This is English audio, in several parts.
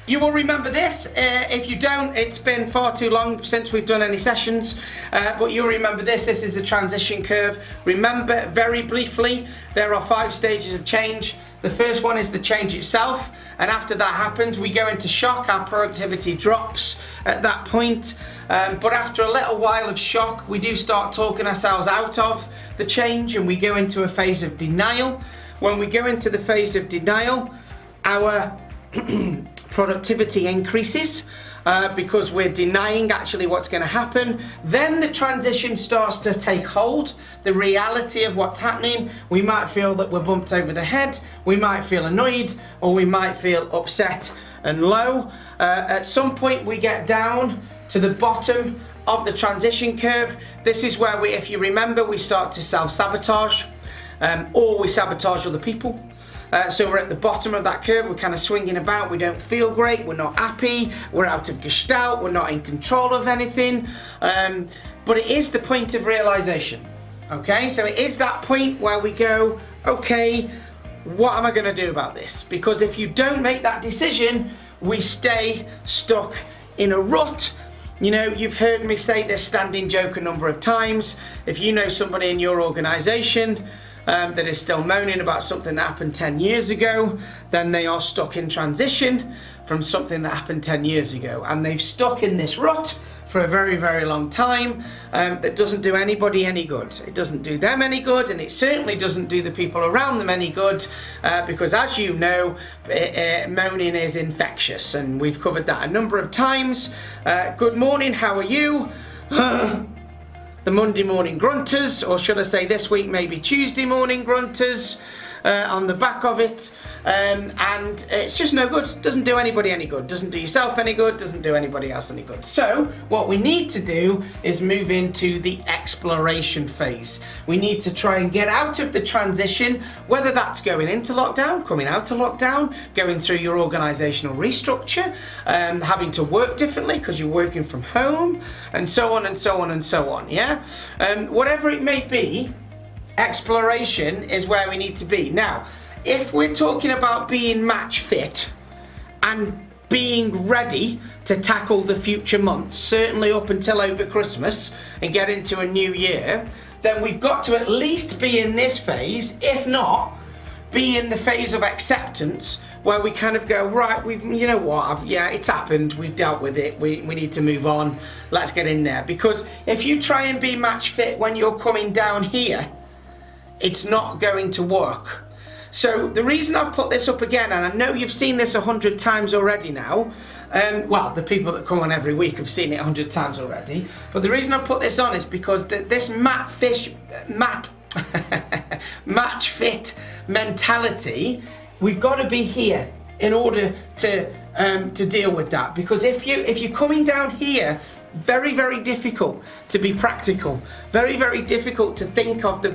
You will remember this. If you don't, it's been far too long since we've done any sessions, but you'll remember this. This is a transition curve. Remember, very briefly, there are 5 stages of change. The first one is the change itself, and after that happens, we go into shock. Our productivity drops at that point, but after a little while of shock, we do start talking ourselves out of the change, and we go into a phase of denial. When we go into the phase of denial, our productivity increases because we're denying actually what's going to happen. Then the transition starts to take hold, the reality of what's happening. We might feel that we're bumped over the head, we might feel annoyed, or we might feel upset and low. At some point we get down to the bottom of the transition curve. This is where we, if you remember, we start to self-sabotage, or we sabotage other people. So we're at the bottom of that curve, we're kind of swinging about, we don't feel great, we're not happy, we're out of gestalt, we're not in control of anything, but it is the point of realization, okay? So it is that point where we go, okay, what am I going to do about this? Because if you don't make that decision, we stay stuck in a rut. You know, you've heard me say this standing joke a number of times. If you know somebody in your organization that is still moaning about something that happened 10 years ago, then they are stuck in transition from something that happened 10 years ago. And they've stuck in this rut for a very, very long time that doesn't do anybody any good. It doesn't do them any good, and it certainly doesn't do the people around them any good, because as you know, moaning is infectious, and we've covered that a number of times. Good morning, how are you? The Monday morning grunters, or should I say this week maybe Tuesday morning grunters, on the back of it, and it's just no good. Doesn't do anybody any good, doesn't do yourself any good, doesn't do anybody else any good. So what we need to do is move into the exploration phase. We need to try and get out of the transition, whether that's going into lockdown, coming out of lockdown, going through your organizational restructure, having to work differently because you're working from home, and so on and so on and so on, yeah? Whatever it may be, exploration is where we need to be. Now, if we're talking about being match fit and being ready to tackle the future months, certainly up until over Christmas and get into a new year, then we've got to at least be in this phase, if not, be in the phase of acceptance, where we kind of go, right, you know what, yeah, it's happened, we've dealt with it, we need to move on, let's get in there. Because if you try and be match fit when you're coming down here, it's not going to work. So the reason I've put this up again, and I know you've seen this 100 times already now, well, the people that come on every week have seen it 100 times already, but the reason I've put this on is because this match fit mentality, we've got to be here in order to deal with that. Because if you're coming down here, very, very difficult to be practical, very, very difficult to think of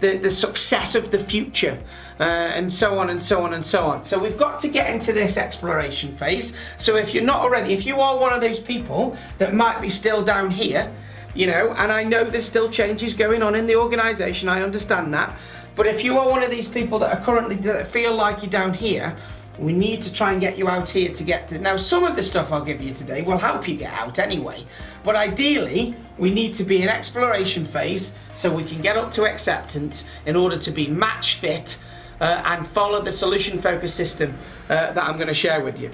the success of the future, and so on and so on and so on. So we've got to get into this exploration phase. So if you're not already, if you are one of those people that might be still down here, you know, and I know there's still changes going on in the organization, I understand that, but if you are one of these people that are currently, that feel like you're down here, we need to try and get you out here to get to. Now, some of the stuff I'll give you today will help you get out anyway, but ideally we need to be in exploration phase so we can get up to acceptance in order to be match fit and follow the solution focused system that I'm going to share with you.